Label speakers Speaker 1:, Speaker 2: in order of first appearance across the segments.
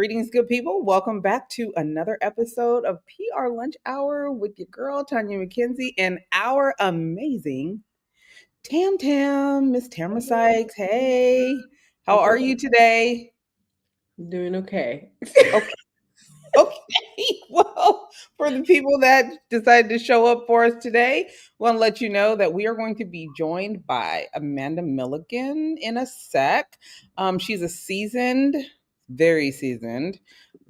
Speaker 1: Greetings, good people. Welcome back to another episode of PR Lunch Hour with your girl, Tanya McKenzie, and our amazing Miss Tamara Sykes. Hey, how are you today?
Speaker 2: I'm doing okay.
Speaker 1: Okay. Okay, well, for the people that decided to show up for us today, I want to let you know that we are going to be joined by Amanda Milligan in a sec. She's a very seasoned,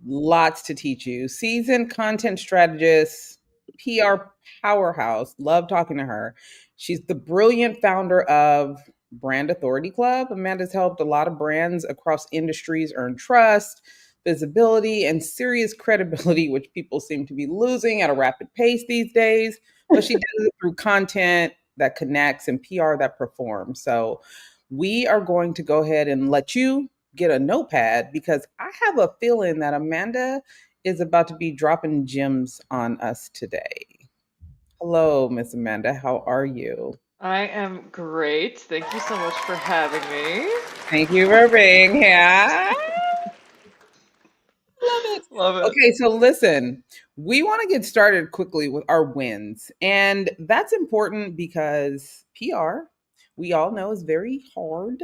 Speaker 1: lots to teach you, seasoned content strategist, PR powerhouse. Love talking to her. She's the brilliant founder of Brand Authority Club. Amanda's helped a lot of brands across industries earn trust, visibility, and serious credibility, which people seem to be losing at a rapid pace these days. But she does it through content that connects and PR that performs. So we are going to go ahead and let you get a notepad because I have a feeling that Amanda is about to be dropping gems on us today. Hello, Miss Amanda. How are you?
Speaker 3: I am great. Thank you so much for having me.
Speaker 1: Thank you for being here. Love it.
Speaker 3: Love it.
Speaker 1: Okay, so listen, we want to get started quickly with our wins. And that's important because PR, we all know, is very hard.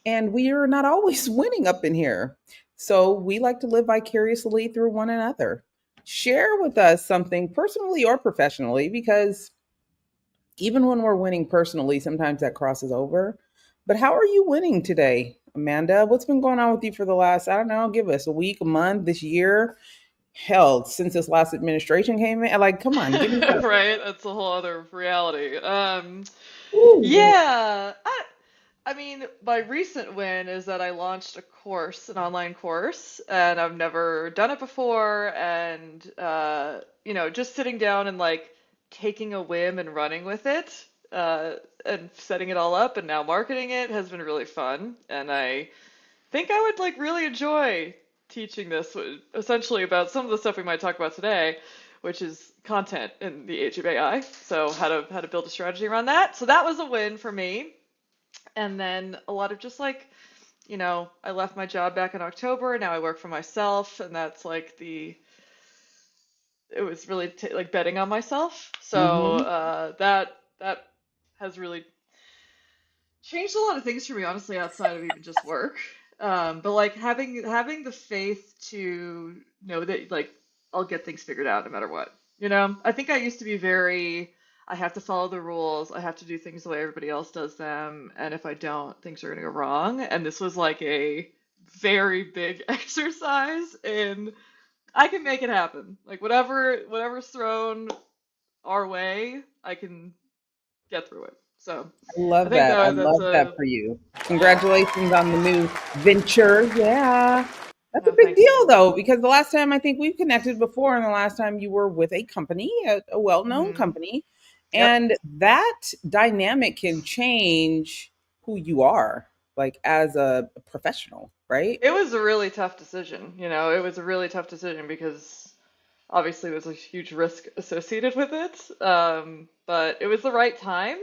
Speaker 1: And we are not always winning up in here. So we like to live vicariously through one another. Share with us something personally or professionally, because even when we're winning personally, sometimes that crosses over. But how are you winning today, Amanda? What's been going on with you for the last, I don't know, give us a week, a month, this year? Hell, since this last administration came in. Like, come on, give me some.
Speaker 3: Right? That's a whole other reality.
Speaker 2: Ooh.
Speaker 3: Yeah. I mean, my recent win is that I launched a course, an online course, and I've never done it before. And, just sitting down and like taking a whim and running with it, and setting it all up and now marketing it has been really fun. And I think I would like really enjoy teaching this essentially about some of the stuff we might talk about today, which is content in the age of AI. So how to build a strategy around that. So that was a win for me. And then a lot of just like, I left my job back in October. Now I work for myself, and that's like it was really like betting on myself. So
Speaker 1: Mm-hmm.
Speaker 3: that has really changed a lot of things for me, honestly, outside of even just work. But like having the faith to know that like I'll get things figured out no matter what. I think I used to be I have to follow the rules. I have to do things the way everybody else does them, and if I don't, things are gonna go wrong. And this was like a very big exercise in I can make it happen. Like whatever's thrown our way, I can get through it. So
Speaker 1: I
Speaker 3: I
Speaker 1: love
Speaker 3: think
Speaker 1: that. I
Speaker 3: that's
Speaker 1: love that
Speaker 3: a
Speaker 1: for you.
Speaker 3: yeah.
Speaker 1: Congratulations on the new venture. Yeah. That's a
Speaker 3: No,
Speaker 1: big
Speaker 3: thank you.
Speaker 1: deal, though, because the last time I think we've connected before, and the last time you were with a company, a well known
Speaker 3: Hmm.
Speaker 1: company,
Speaker 3: Yep.
Speaker 1: and that dynamic can change who you are, like as a professional, right?
Speaker 3: It was a really tough decision. It was a really tough decision because obviously there's a huge risk associated with it. But it was the right time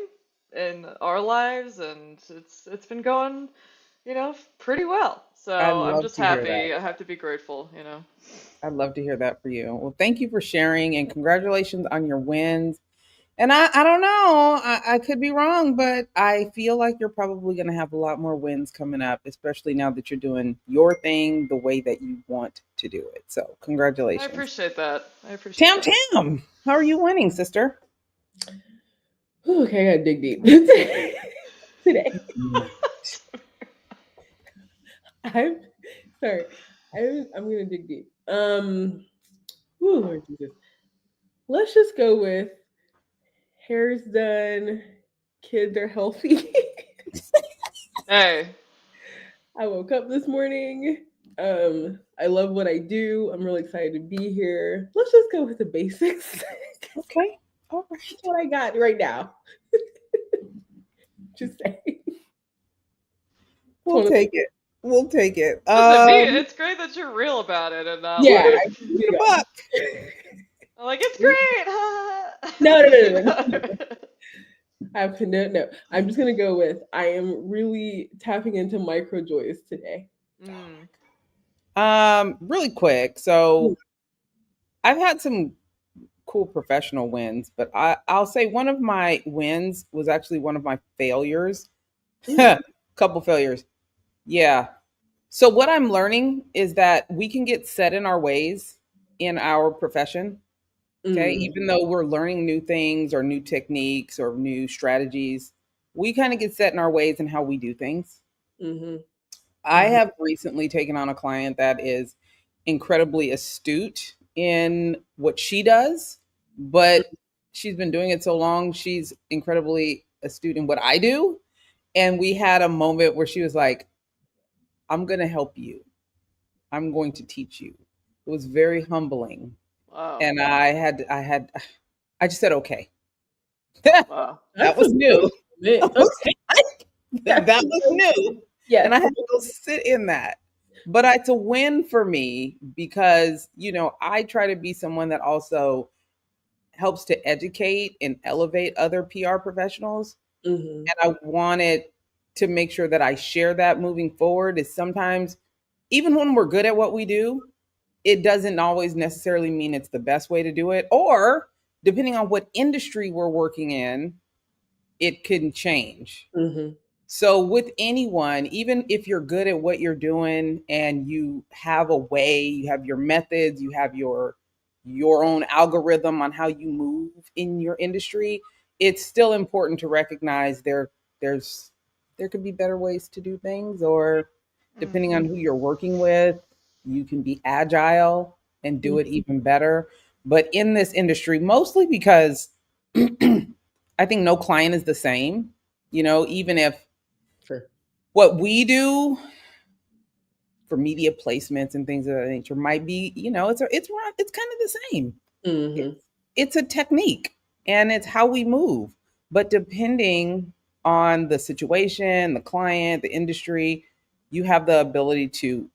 Speaker 3: in our lives, and it's been going, pretty well.
Speaker 1: I
Speaker 3: So I'm
Speaker 1: love
Speaker 3: just
Speaker 1: to hear that.
Speaker 3: happy. I have to be grateful.
Speaker 1: I'd love to hear that for you. Well, thank you for sharing and congratulations on your wins. And I don't know, I could be wrong, but I feel like you're probably going to have a lot more wins coming up, especially now that you're doing your thing the way that you want to do it. So,
Speaker 3: I
Speaker 1: congratulations.
Speaker 3: appreciate that. I appreciate
Speaker 1: Tam
Speaker 3: that.
Speaker 1: Tam, how are you winning, sister?
Speaker 2: Ooh, okay, I gotta dig deep today. I'm sorry. I'm gonna dig deep. Ooh, Lord Jesus. Let's just go with hair's done, kids are healthy.
Speaker 3: Hey.
Speaker 2: I woke up this morning. I love what I do. I'm really excited to be here. Let's just go with the basics.
Speaker 1: Okay. All
Speaker 2: That's
Speaker 1: right.
Speaker 2: what I got right now. Just saying.
Speaker 1: We'll take it. We'll take it.
Speaker 3: Listen, it's great that you're real about it and not
Speaker 2: Yeah,
Speaker 3: like,
Speaker 2: I
Speaker 1: Keep it a
Speaker 2: do
Speaker 1: buck.
Speaker 3: like it's
Speaker 2: know.
Speaker 3: great.
Speaker 2: No, no, no, no, no.
Speaker 3: You
Speaker 2: No. I'm just gonna go with I am really tapping into micro joys today.
Speaker 3: know?
Speaker 1: Really quick. So I've had some cool professional wins, but I'll say one of my wins was actually one of my failures.
Speaker 2: Mm,
Speaker 1: Couple failures. Yeah. So what I'm learning is that we can get set in our ways in our profession. Okay.
Speaker 2: mm,
Speaker 1: Even though we're learning new things or new techniques or new strategies, we kind of get set in our ways and how we do things.
Speaker 2: mhm,
Speaker 1: I
Speaker 2: mhm,
Speaker 1: have recently taken on a client that is incredibly astute in what she does, but she's been doing it so long, she's incredibly astute in what I do. And we had a moment where she was like, I'm going to help you. I'm going to teach you. It was very humbling.
Speaker 3: Wow.
Speaker 1: And I just said, okay. That
Speaker 3: Wow.
Speaker 2: That's a
Speaker 1: was new.
Speaker 2: growth
Speaker 1: I
Speaker 2: moment.
Speaker 1: was
Speaker 2: Okay.
Speaker 1: like,
Speaker 2: That's
Speaker 1: that
Speaker 2: a
Speaker 1: was
Speaker 2: growth moment.
Speaker 1: new. And
Speaker 2: Yes.
Speaker 1: I had to go sit in that. But it's a win for me because, I try to be someone that also helps to educate and elevate other PR professionals.
Speaker 2: Mhm,
Speaker 1: And I wanted to make sure that I share that moving forward. Is sometimes, even when we're good at what we do, it doesn't always necessarily mean it's the best way to do it. Or depending on what industry we're working in, it can change.
Speaker 2: mhm,
Speaker 1: So with anyone, even if you're good at what you're doing and you have a way, you have your methods, you have your own algorithm on how you move in your industry, it's still important to recognize there's there could be better ways to do things, or depending on
Speaker 3: Mm-hmm.
Speaker 1: who you're working with, you can be agile and do
Speaker 2: mhm.
Speaker 1: it even better. But in this industry, mostly because I think no client is the same. Even if
Speaker 2: Sure.
Speaker 1: what we do for media placements and things of that nature might be, it's kind of the same.
Speaker 2: Mhm,
Speaker 1: It's a technique and it's how we move. But depending on the situation, the client, the industry, you have the ability to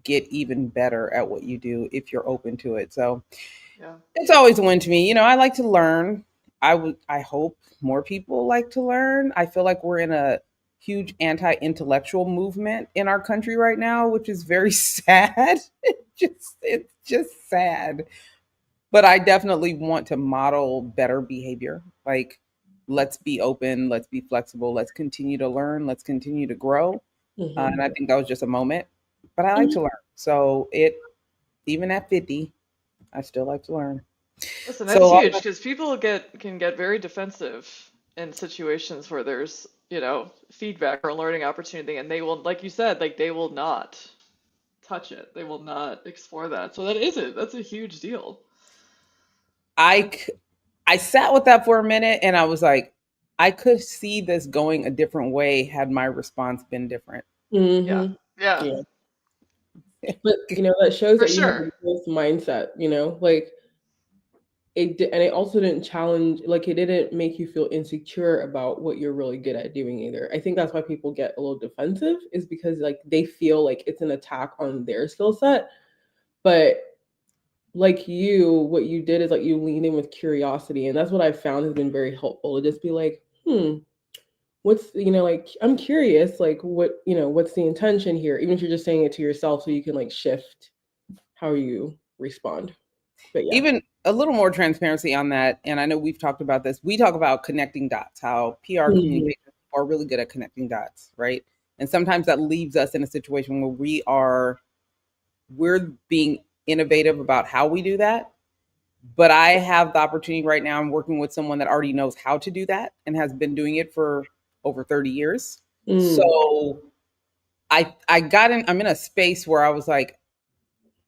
Speaker 1: get even better at what you do if you're open to it. So
Speaker 3: Yeah.
Speaker 1: it's always a win to me. I like to learn. I hope more people like to learn. I feel like we're in a huge anti-intellectual movement in our country right now, which is very sad. It's just sad. But I definitely want to model better behavior. Like, let's be open, let's be flexible, let's continue to learn, let's continue to grow.
Speaker 2: mhm,
Speaker 1: And I think that was just a moment. But I like
Speaker 2: mhm,
Speaker 1: to learn. So even at 50, I still like to learn.
Speaker 3: Listen, that's
Speaker 1: So
Speaker 3: huge because people can get very defensive in situations where there's, feedback or learning opportunity, and they will, like you said, like they will not touch it. They will not explore that. So that's a huge deal.
Speaker 1: I c- I sat with that for a minute and I was like, I could see this going a different way had my response been different.
Speaker 3: Yeah.
Speaker 2: mhm.
Speaker 3: Yeah.
Speaker 2: Yeah. But that shows
Speaker 3: For
Speaker 2: that you have a
Speaker 3: sure.
Speaker 2: growth mindset, like and it also didn't challenge, like it didn't make you feel insecure about what you're really good at doing either. I think that's why people get a little defensive, is because like they feel like it's an attack on their skill set. But like what you did is like you leaned in with curiosity, and that's what I found has been very helpful, to just be like, what's like, I'm curious, like what's the intention here, even if you're just saying it to yourself so you can like shift how you respond. But yeah.
Speaker 1: Even a little more transparency on that, and I know we've talked about this. We talk about connecting dots, how PR
Speaker 2: Mhm,
Speaker 1: communicators are really good at connecting dots, right? And sometimes that leaves us in a situation where we're being innovative about how we do that. But I have the opportunity right now. I'm working with someone that already knows how to do that and has been doing it for over 30 years.
Speaker 2: mm,
Speaker 1: So I'm in a space where I was like,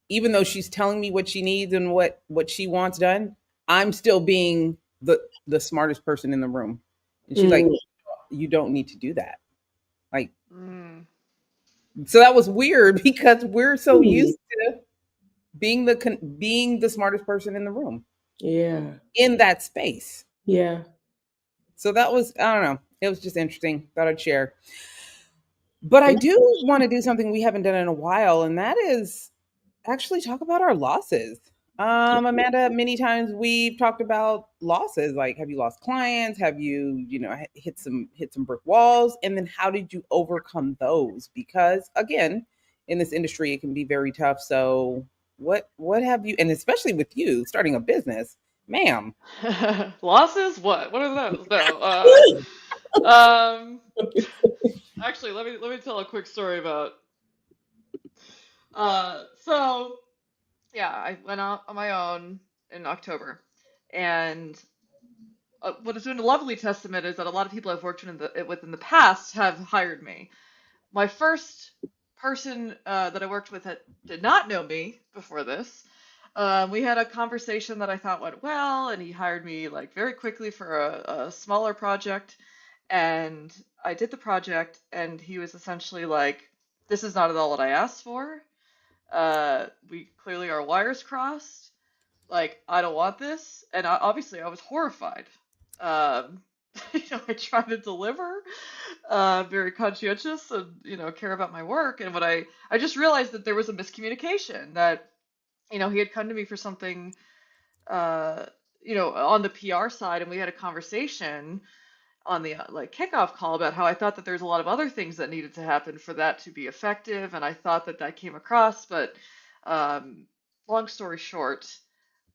Speaker 1: even though she's telling me what she needs and what she wants done, I'm still being the smartest person in the room. And she's like,
Speaker 2: mm,
Speaker 1: you don't need to do that. Like,
Speaker 3: Mm.
Speaker 1: so that was weird because we're so
Speaker 2: mm.
Speaker 1: used to being the smartest person in the room
Speaker 2: Yeah.
Speaker 1: in that space.
Speaker 2: Yeah.
Speaker 1: So that was, I don't know, it was just interesting. Thought I'd share. But I
Speaker 2: Thank
Speaker 1: do want to do something we haven't done in a while, and that is actually talk about our losses.
Speaker 2: you.
Speaker 1: Amanda, many times we've talked about losses. Like, have you lost clients? Have you, hit some brick walls? And then how did you overcome those? Because again, in this industry, it can be very tough. So what have you, and especially with you starting a business, ma'am?
Speaker 3: Losses? What are those? No. Um, actually, let me tell a quick story about. So yeah, I went out on my own in October, and what has been a lovely testament is that a lot of people I've worked with in the past have hired me. My first person that I worked with did not know me before this. We had a conversation that I thought went well, and he hired me like very quickly for a smaller project. And I did the project, and he was essentially like, "This is not at all what I asked for. We clearly our wires crossed. Like, I don't want this." And obviously, I was horrified. Um, I try to deliver, very conscientious, and care about my work. And I just realized that there was a miscommunication, that he had come to me for something, uh, on the PR side, and we had a conversation on the like kickoff call about how I thought that there's a lot of other things that needed to happen for that to be effective, and I thought that that came across. But um, long story short,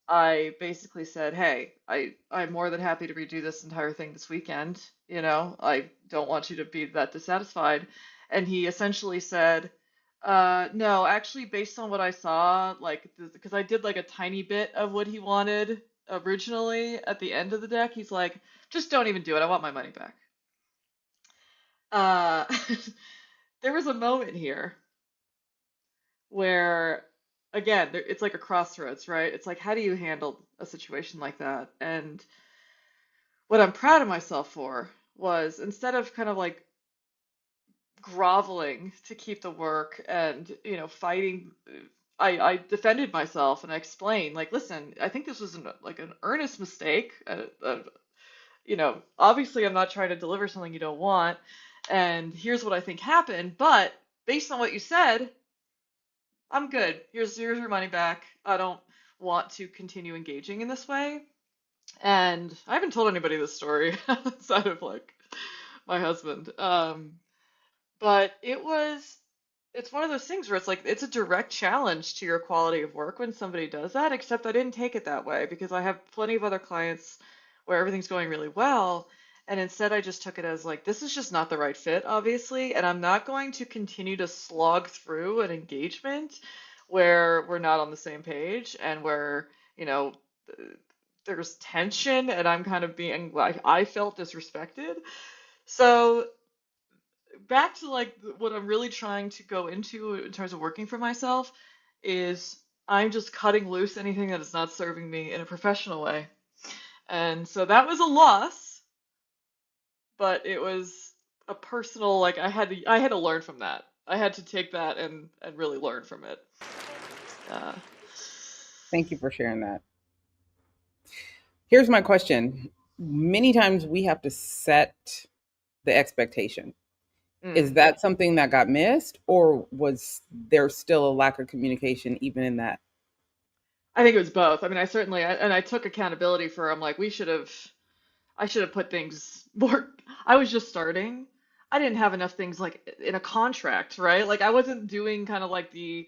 Speaker 3: I basically said, "Hey, I'm more than happy to redo this entire thing this weekend. I don't want you to be that dissatisfied." And he essentially said, "No, actually, based on what I saw, like, because I did like a tiny bit of what he wanted originally at the end of the deck, he's like, just don't even do it. I want my money back." Uh, there was a moment here where, again, it's like a crossroads, right? It's like, how do you handle a situation like that? And what I'm proud of myself for was, instead of kind of like groveling to keep the work and fighting, I defended myself, and I explained, like, listen, I think this was like an earnest mistake. Obviously I'm not trying to deliver something you don't want, and here's what I think happened, but based on what you said, I'm good. Here's your money back. I don't want to continue engaging in this way. And I haven't told anybody this story outside of like my husband. But it's one of those things where it's like it's a direct challenge to your quality of work when somebody does that, except I didn't take it that way because I have plenty of other clients where everything's going really well. And instead, I just took it as like, this is just not the right fit, obviously. And I'm not going to continue to slog through an engagement where we're not on the same page, and where, you know, there's tension, and I'm kind of being like, I felt disrespected. So back to like what I'm really trying to go into in terms of working for myself is, I'm just cutting loose anything that is not serving me in a professional way. And so that was a loss, but it was a personal, like, I had to learn from that. I had to take that and really learn from it. Uh,
Speaker 1: Thank you for sharing that. Here's my question. Many times we have to set the expectation. Is
Speaker 3: mm.
Speaker 1: that something that got missed, or was there still a lack of communication even in that?
Speaker 3: I think it was both. I mean, I took accountability for. I'm like, I should have put things more. I was just starting. I didn't have enough things like in a contract, right? Like, I wasn't doing kind of like the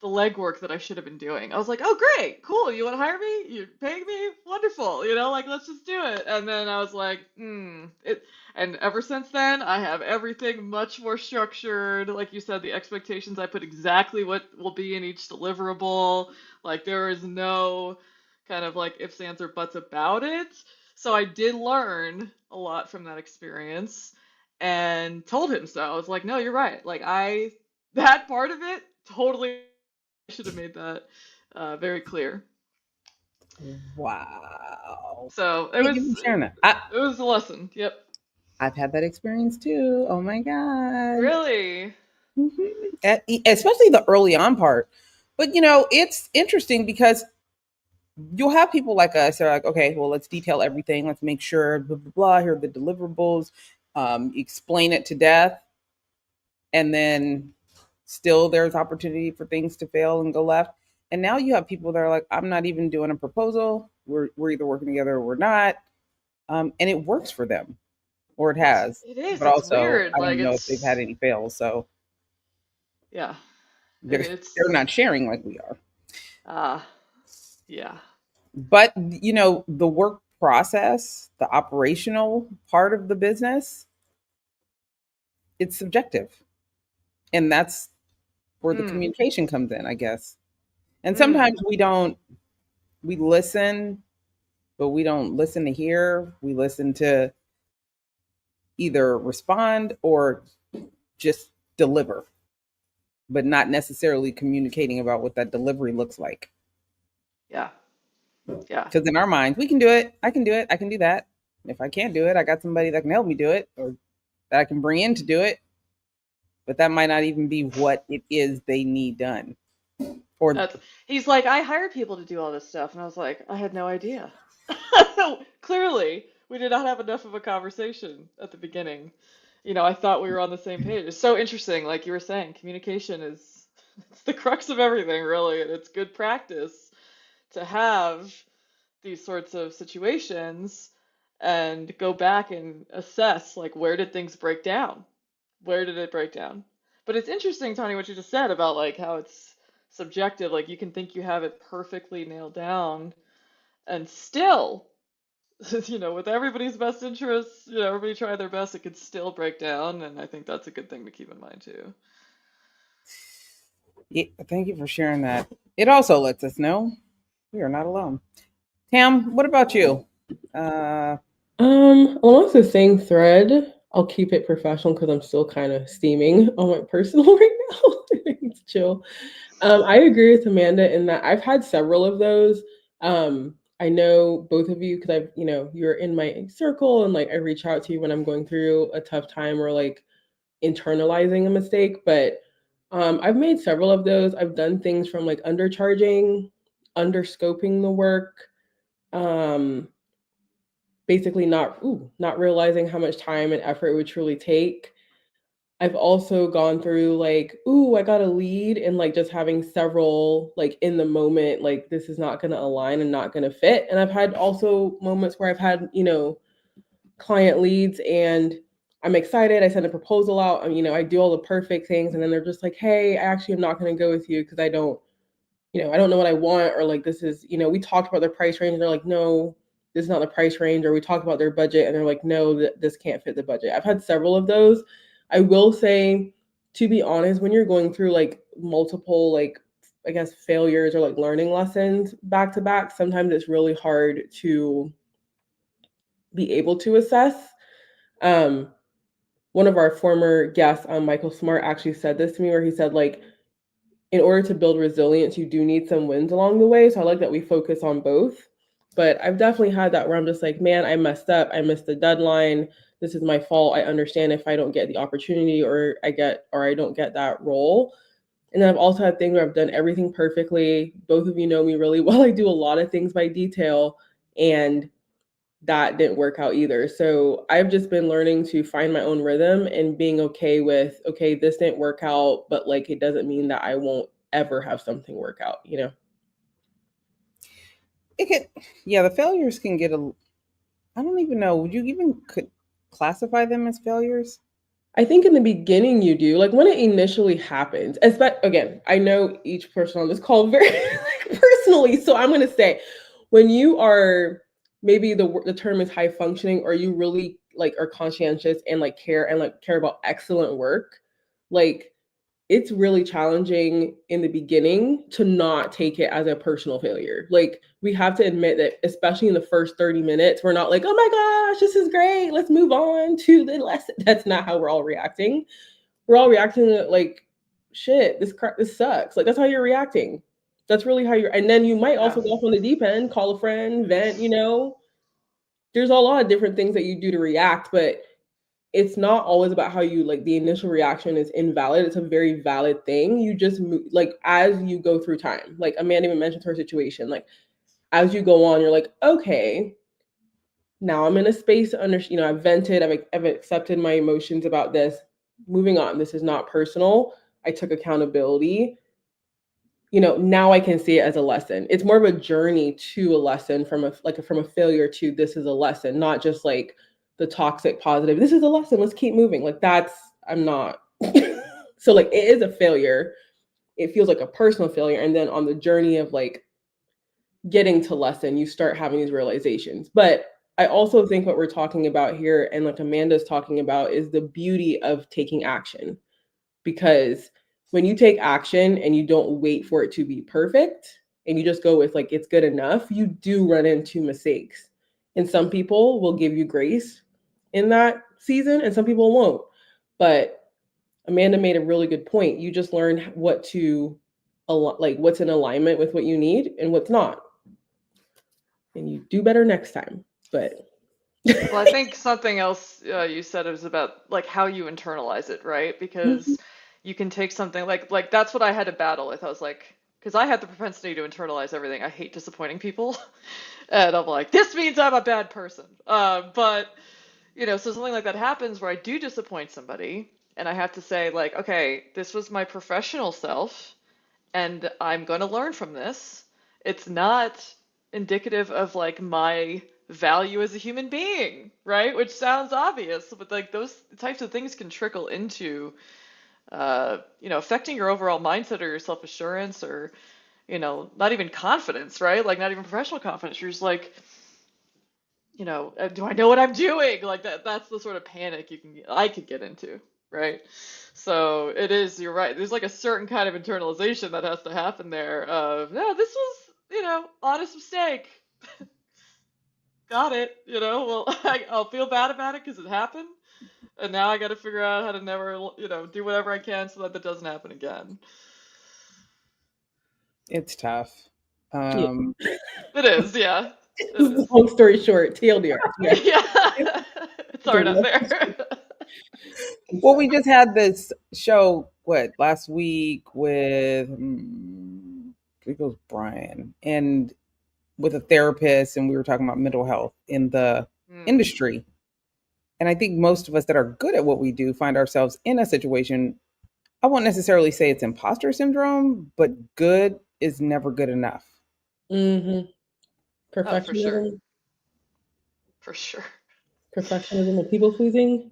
Speaker 3: legwork that I should have been doing. I was like, oh, great, cool. You want to hire me? You're paying me? Wonderful. Like, let's just do it. And then I was like, and ever since then, I have everything much more structured. Like you said, the expectations, I put exactly what will be in each deliverable. Like, there is no kind of like ifs, ands, or buts about it. So I did learn a lot from that experience, and told him so. I was like, no, you're right. Like, that part of it, totally should have made that very clear.
Speaker 1: Wow.
Speaker 3: So
Speaker 1: Thank you for sharing that.
Speaker 3: it was a lesson. Yep.
Speaker 1: I've had that experience too. Oh my God.
Speaker 3: Really?
Speaker 1: Especially the early on part. But it's interesting because you'll have people like us that are like, okay, well, let's detail everything. Let's make sure, blah, blah, blah. Here are the deliverables. Explain it to death. And then still there's opportunity for things to fail and go left. And now you have people that are like, I'm not even doing a proposal. We're either working together or we're not. And it works for them, or it has.
Speaker 3: It is.
Speaker 1: But
Speaker 3: It's
Speaker 1: also,
Speaker 3: weird.
Speaker 1: I
Speaker 3: Like,
Speaker 1: don't know if they've had
Speaker 3: it's,
Speaker 1: any fails. So
Speaker 3: yeah.
Speaker 1: They're,
Speaker 3: And
Speaker 1: they're
Speaker 3: it's
Speaker 1: not sharing like we are.
Speaker 3: ah, yeah.
Speaker 1: But, the work process, the operational part of the business, it's subjective. And that's where the
Speaker 3: Mm,
Speaker 1: communication comes in, I guess. And
Speaker 3: mm,
Speaker 1: sometimes we listen, but we don't listen to hear. We listen to either respond or just deliver, but not necessarily communicating about what that delivery looks like.
Speaker 3: yeah. Yeah.
Speaker 1: Because in our minds, we can do it. I can do it. I can do that. And if I can't do it, I got somebody that can help me do it or that I can bring in to do it. But that might not even be what it is they need done. Or
Speaker 3: That's he's like, I hire people to do all this stuff, and I was like, I had no idea. Clearly, we did not have enough of a conversation at the beginning. I thought we were on the same page. It's so interesting, like you were saying, communication is it's the crux of everything, really, and it's good practice to have these sorts of situations and go back and assess, like, where did things break down? Where did it break down? But it's interesting, Tony, what you just said about like how it's subjective. Like you can think you have it perfectly nailed down, and still, with everybody's best interests, everybody try their best, it could still break down. And I think that's a good thing to keep in mind too.
Speaker 1: yeah, thank you for sharing that. It also lets us know we are not alone. Tam, what about you? Uh,
Speaker 2: Along the same thread, I'll keep it professional because I'm still kind of steaming on my personal right now. It's chill. I agree with Amanda in that I've had several of those. I know both of you because you're in my circle and like I reach out to you when I'm going through a tough time or like internalizing a mistake. But I've made several of those. I've done things from like undercharging, underscoping the work, um, basically not realizing how much time and effort it would truly take. I've also gone through like, ooh, I got a lead and like just having several like in the moment, like this is not gonna align and not gonna fit. And I've had also moments where I've had, client leads and I'm excited. I send a proposal out, and I do all the perfect things, and then they're just like, hey, I actually am not gonna go with you because I don't know what I want, or like this is, we talked about their price range, and they're like, no, this is not the price range, or we talked about their budget, and they're like, no, this can't fit the budget. I've had several of those. I will say, to be honest, when you're going through like multiple, like, I guess, failures or like learning lessons back to back, sometimes it's really hard to be able to assess. Um, One of our former guests, Michael Smart, actually said this to me, where he said, like, in order to build resilience, you do need some wins along the way. So I like that we focus on both. But I've definitely had that where I'm just like, man, I messed up. I missed the deadline. This is my fault. I understand if I don't get the opportunity or I don't get that role. And then I've also had things where I've done everything perfectly. Both of you know me really well. I do a lot of things by detail, and that didn't work out either. So I've just been learning to find my own rhythm and being okay with, okay, this didn't work out, but like it doesn't mean that I won't ever have something work out.
Speaker 1: it could, yeah, the failures can get a. I don't even know. Would you even could classify them as failures?
Speaker 2: I think in the beginning you do, like when it initially happens, again, I know each person on this call very like, personally. So I'm gonna say when you are maybe the term is high functioning, or you really like are conscientious and like care about excellent work, like it's really challenging in the beginning to not take it as a personal failure. Like we have to admit that, especially in the first 30 minutes, we're not like, oh my gosh, this is great. Let's move on to the lesson. That's not how we're all reacting. We're all reacting like, shit, this sucks. Like that's how you're reacting. That's really how and then you might
Speaker 3: Yeah.
Speaker 2: also go off on the deep end, call a friend, vent. There's a lot of different things that you do to react, but it's not always about how you like the initial reaction is invalid. It's a very valid thing. You just like as you go through time, like Amanda even mentioned her situation, like as you go on, you're like, okay, now I'm in a space to I've vented, I've accepted my emotions about this. Moving on. This is not personal. I took accountability. Now I can see it as a lesson. It's more of a journey to a lesson from a failure to this is a lesson, not just like the toxic positive. This is a lesson. Let's keep moving. Like I'm not. So like it is a failure, it feels like a personal failure. And then on the journey of like getting to lesson, you start having these realizations. But I also think what we're talking about here, and like Amanda's talking about, is the beauty of taking action. Because when you take action and you don't wait for it to be perfect and you just go with like it's good enough, you do run into mistakes. And some people will give you grace in that season and some people won't. But Amanda made a really good point. You just learn what to like what's in alignment with what you need and what's not. And you do better next time. But
Speaker 3: Well, I think something else you said was about like how you internalize it, right? Because you can take something like that's what I had to battle with. I was like, because I had the propensity to internalize everything. I hate disappointing people, and I'm like, this means I'm a bad person. But so something like that happens where I do disappoint somebody, and I have to say like, okay, this was my professional self, and I'm going to learn from this. It's not indicative of like my value as a human being, right? Which sounds obvious, but like those types of things can trickle into, affecting your overall mindset or your self assurance or, not even confidence, right? Like not even professional confidence. You're just like, do I know what I'm doing? Like that's the sort of panic I could get into, right? So it is, you're right. There's like a certain kind of internalization that has to happen there of, no, this was, honest mistake. Got it, well, I'll feel bad about it because it happened. And now I got to figure out how to never, do whatever I can so that doesn't happen again.
Speaker 1: It's tough.
Speaker 2: yeah.
Speaker 1: Um,
Speaker 3: It is, yeah. It is.
Speaker 2: Long story short, TLDR. Yeah.
Speaker 3: Yeah. It's hard out there.
Speaker 1: well, we just had this show, what, last week with, I think it was Brian, and with a therapist, and we were talking about mental health in the
Speaker 3: Hmm.
Speaker 1: industry. And I think most of us that are good at what we do find ourselves in a situation. I won't necessarily say it's imposter syndrome, but good is never good enough.
Speaker 2: Mm-hmm.
Speaker 3: Oh, for sure.
Speaker 2: Perfectionism,
Speaker 3: For sure.
Speaker 2: perfectionism, and people pleasing.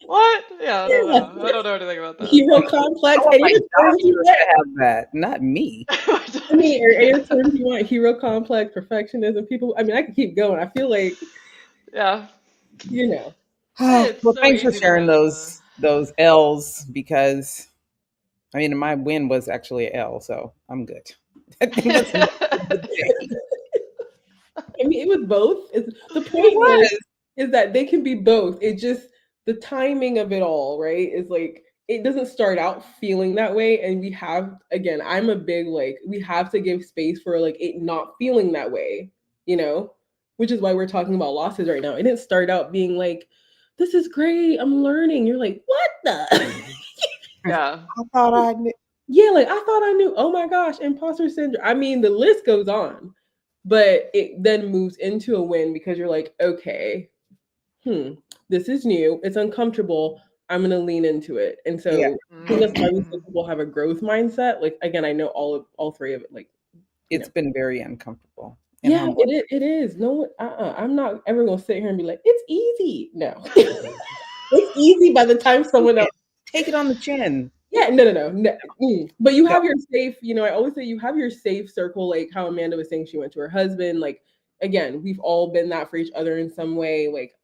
Speaker 3: What? Yeah, I don't
Speaker 2: Yeah.
Speaker 3: know. I don't know anything about that.
Speaker 2: Hero
Speaker 1: I
Speaker 2: complex.
Speaker 1: want
Speaker 2: Any
Speaker 1: my
Speaker 2: of the terms you
Speaker 1: doctor
Speaker 2: want.
Speaker 1: to have that, not me.
Speaker 2: I mean, or any of the terms you want. Hero complex, perfectionism. People. I mean, I can keep going. I feel like
Speaker 3: Yeah.
Speaker 2: you know.
Speaker 3: It's
Speaker 1: Well,
Speaker 3: so
Speaker 1: thanks for
Speaker 3: easy to
Speaker 1: sharing
Speaker 3: have
Speaker 1: those L's, because I mean my win was actually a L, so I'm good. I think that's enough for the day.
Speaker 2: I mean, it was both. The
Speaker 1: It
Speaker 2: point was
Speaker 1: was.
Speaker 2: is that they can be both. It just the timing of it all, right? Is like it doesn't start out feeling that way, and we have again. I'm a big like we have to give space for like it not feeling that way, you know, which is why we're talking about losses right now. It didn't start out being like, "This is great, I'm learning." You're like, "What the?"
Speaker 3: Yeah.
Speaker 1: I thought I knew.
Speaker 2: Yeah, like I thought I knew. Oh my gosh, imposter syndrome. I mean, the list goes on, but it then moves into a win because you're like, okay, this is new. It's uncomfortable. I'm gonna lean into it. And
Speaker 1: Yeah,
Speaker 2: so I think that's why we say
Speaker 3: Mm.
Speaker 2: people have a growth mindset. Like again, I know all three of it. Like you know,
Speaker 1: it's been very uncomfortable and
Speaker 2: yeah,
Speaker 1: humbling.
Speaker 2: it is. No, I'm not ever gonna sit here and be like, it's easy. No, it's easy by the time
Speaker 1: Take
Speaker 2: someone else.
Speaker 1: it. Take it on the chin.
Speaker 2: Yeah, no. But you
Speaker 1: No.
Speaker 2: have your safe, I always say you have your safe circle, like how Amanda was saying she went to her husband. Like, again, we've all been that for each other in some way. Like,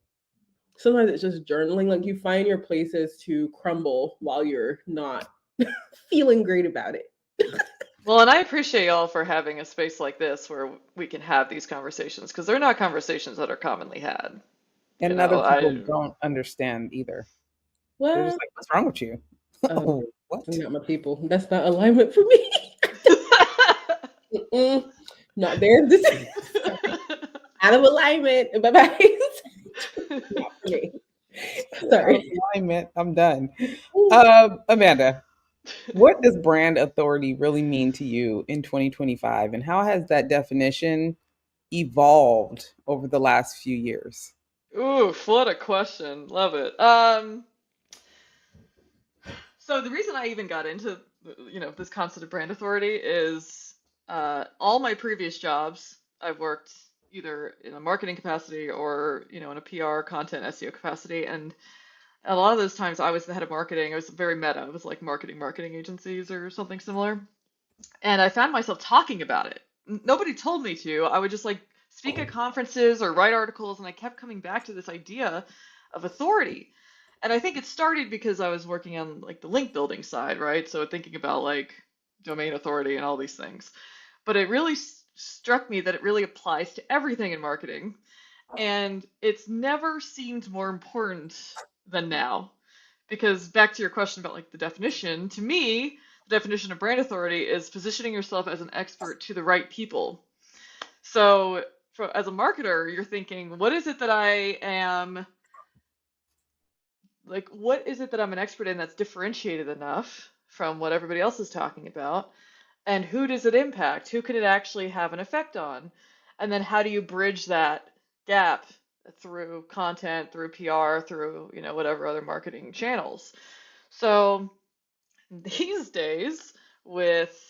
Speaker 2: sometimes it's just journaling. Like, you find your places to crumble while you're not feeling great about it.
Speaker 3: Well, and I appreciate y'all for having a space like this where we can have these conversations because they're not conversations that are commonly had.
Speaker 1: And other people don't understand either. They're just
Speaker 2: Well,
Speaker 1: like, "What's wrong with you?"
Speaker 2: um,
Speaker 1: Oh, what?
Speaker 2: not my people. That's not alignment for me. Mm-mm. Not there. This is out of alignment. Bye bye. Not for me.
Speaker 1: Out of
Speaker 2: Sorry.
Speaker 1: alignment. I'm done. Amanda, what does brand authority really mean to you in 2025, and how has that definition evolved over the last few years?
Speaker 3: Oof, what a question. Love it. So the reason I even got into this concept of brand authority is all my previous jobs I've worked either in a marketing capacity or in a PR content SEO capacity, and A lot of those times I was the head of marketing. I was very meta. I was like marketing agencies or something similar. And I found myself talking about it. Nobody told me to. I would just like speak at conferences or write articles, and I kept coming back to this idea of authority. And I think it started because I was working on like the link building side, right? So thinking about like domain authority and all these things. But it really struck me that it really applies to everything in marketing. And it's never seemed more important than now. Because back to your question about like the definition, to me, the definition of brand authority is positioning yourself as an expert to the right people. So, as a marketer, you're thinking, what is it that I am like, what is it that I'm an expert in that's differentiated enough from what everybody else is talking about? And who does it impact? Who can it actually have an effect on? And then how do you bridge that gap through content, through PR, through, whatever other marketing channels? So these days with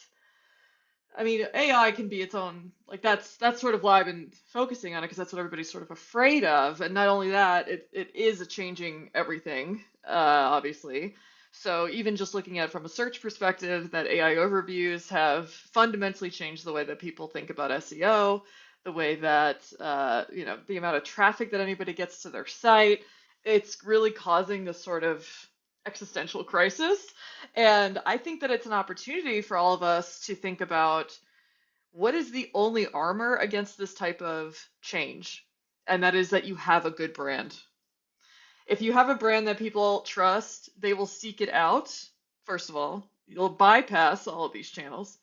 Speaker 3: I mean, AI can be its own, like that's sort of why I've been focusing on it because that's what everybody's sort of afraid of. And not only that, it is a changing everything, obviously. So even just looking at it from a search perspective, that AI overviews have fundamentally changed the way that people think about SEO, the way that the amount of traffic that anybody gets to their site. It's really causing this sort of existential crisis. And I think that it's an opportunity for all of us to think about what is the only armor against this type of change? And that is that you have a good brand. If you have a brand that people trust, they will seek it out. First of all, you'll bypass all of these channels.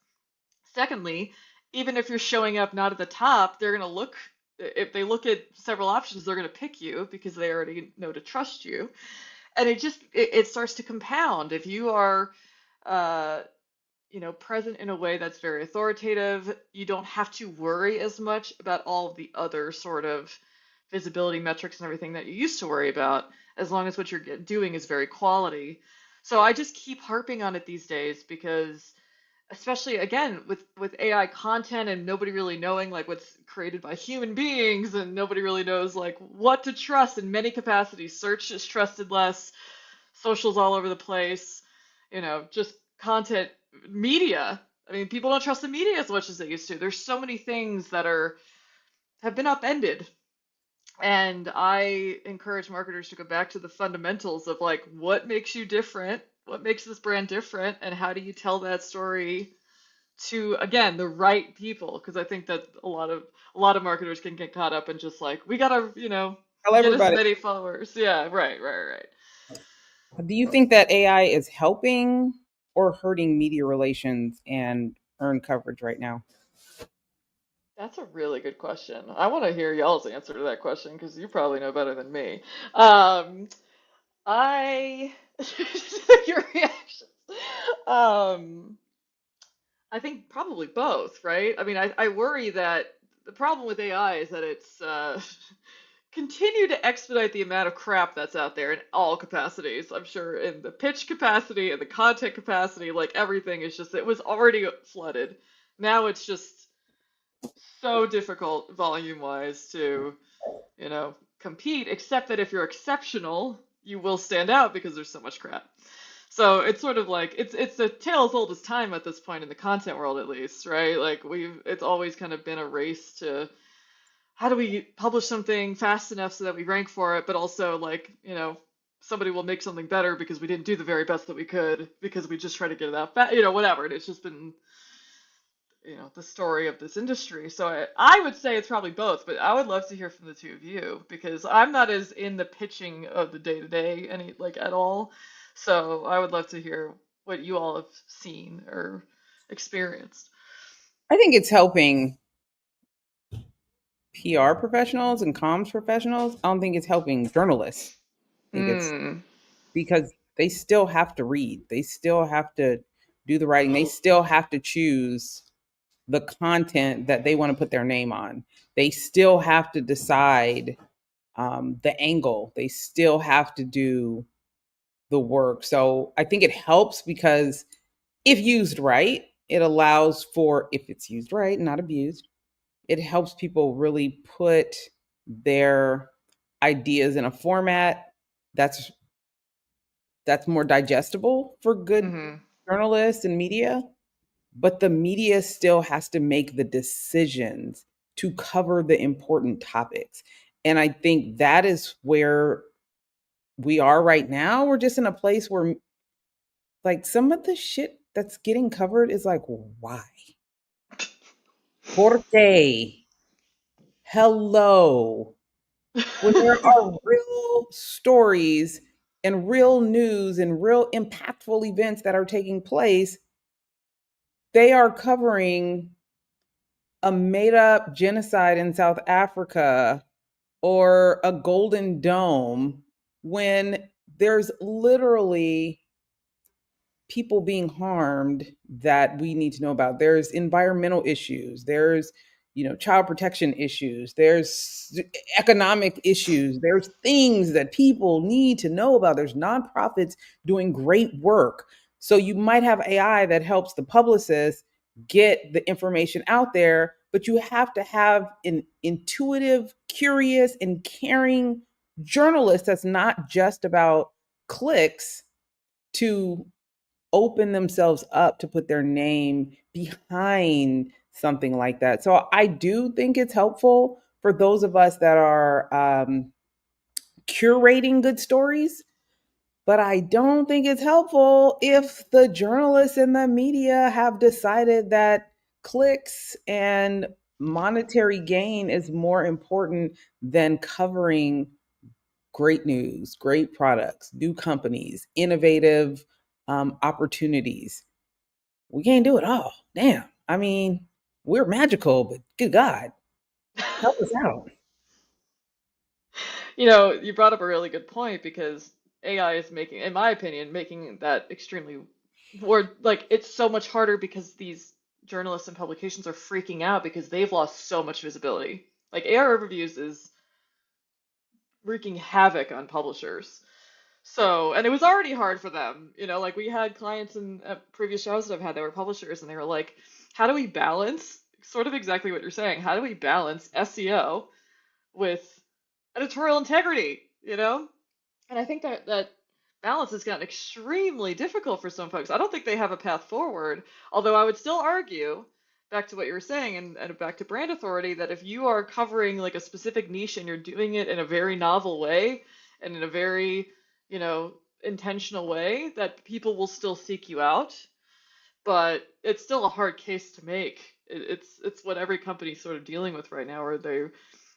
Speaker 3: Secondly, even if you're showing up not at the top, they're going to look, if they look at several options, they're going to pick you because they already know to trust you. And it starts to compound. If you are uh, present in a way that's very authoritative. You don't have to worry as much about all of the other sort of visibility metrics and everything that you used to worry about, as long as what you're doing is very quality. So I just keep harping on it these days because, especially again with AI content and nobody really knowing like what's created by human beings and nobody really knows like what to trust in many capacities. Search is trusted less, socials all over the place, just content media. I mean, people don't trust the media as much as they used to. There's so many things that have been upended. And I encourage marketers to go back to the fundamentals of like what makes you different, what makes this brand different, and how do you tell that story to again the right people? Because I think that a lot of marketers can get caught up in just like we gotta
Speaker 1: Tell
Speaker 3: get as
Speaker 1: everybody.
Speaker 3: many followers. Yeah, right.
Speaker 1: Do you think that AI is helping or hurting media relations and earned coverage right now?
Speaker 3: That's a really good question. I want to hear y'all's answer to that question because you probably know better than me. Um, I your reactions. Um, I think probably both, right? I mean, I worry that the problem with AI is that it's continue to expedite the amount of crap that's out there in all capacities. I'm sure in the pitch capacity and the content capacity, like everything is just it was already flooded. Now it's just so difficult volume wise to, compete, except that if you're exceptional, you will stand out because there's so much crap. So it's sort of like it's a tale as old as time at this point in the content world at least, right? Like it's always kind of been a race to how do we publish something fast enough so that we rank for it, but also like, somebody will make something better because we didn't do the very best that we could because we just try to get it out fast, whatever. And it's just been the story of this industry. So I would say it's probably both, but I would love to hear from the two of you because I'm not as in the pitching of the day to day any like at all. So I would love to hear what you all have seen or experienced.
Speaker 1: I think it's helping PR professionals and comms professionals. I don't think it's helping journalists. I think it's
Speaker 3: Hmm.
Speaker 1: because they still have to read, they still have to do the writing, they still have to choose the content that they want to put their name on. They still have to decide the angle. They still have to do the work. So I think it helps because if used right, it allows for, if it's used right, not abused, it helps people really put their ideas in a format that's that's more digestible for good
Speaker 3: Hmm.
Speaker 1: journalists and media, but the media still has to make the decisions to cover the important topics. And I think that is where we are right now. We're just in a place where, like, some of the shit that's getting covered is like, why? Por qué? Hello. When there are real stories and real news and real impactful events that are taking place, they are covering a made up genocide in South Africa or a golden dome when there's literally people being harmed that we need to know about. There's environmental issues. There's, child protection issues. There's economic issues. There's things that people need to know about. There's nonprofits doing great work. So you might have AI that helps the publicist get the information out there, but you have to have an intuitive, curious, and caring journalist that's not just about clicks to open themselves up to put their name behind something like that. So I do think it's helpful for those of us that are curating good stories, but I don't think it's helpful if the journalists and the media have decided that clicks and monetary gain is more important than covering great news, great products, new companies, innovative opportunities. We can't do it all. Damn. I mean, we're magical, but good God, help us out.
Speaker 3: You brought up a really good point because AI is making, in my opinion, making that extremely, or like it's so much harder because these journalists and publications are freaking out because they've lost so much visibility. Like AI reviews is wreaking havoc on publishers. So, and it was already hard for them. Like we had clients in previous shows that I've had that were publishers, and they were like, how do we balance, sort of exactly what you're saying, how do we balance SEO with editorial integrity, And I think that balance has gotten extremely difficult for some folks. I don't think they have a path forward, although I would still argue, back to what you were saying and back to brand authority, that if you are covering like a specific niche and you're doing it in a very novel way and in a very, intentional way, that people will still seek you out. But it's still a hard case to make. It's what every company's sort of dealing with right now, where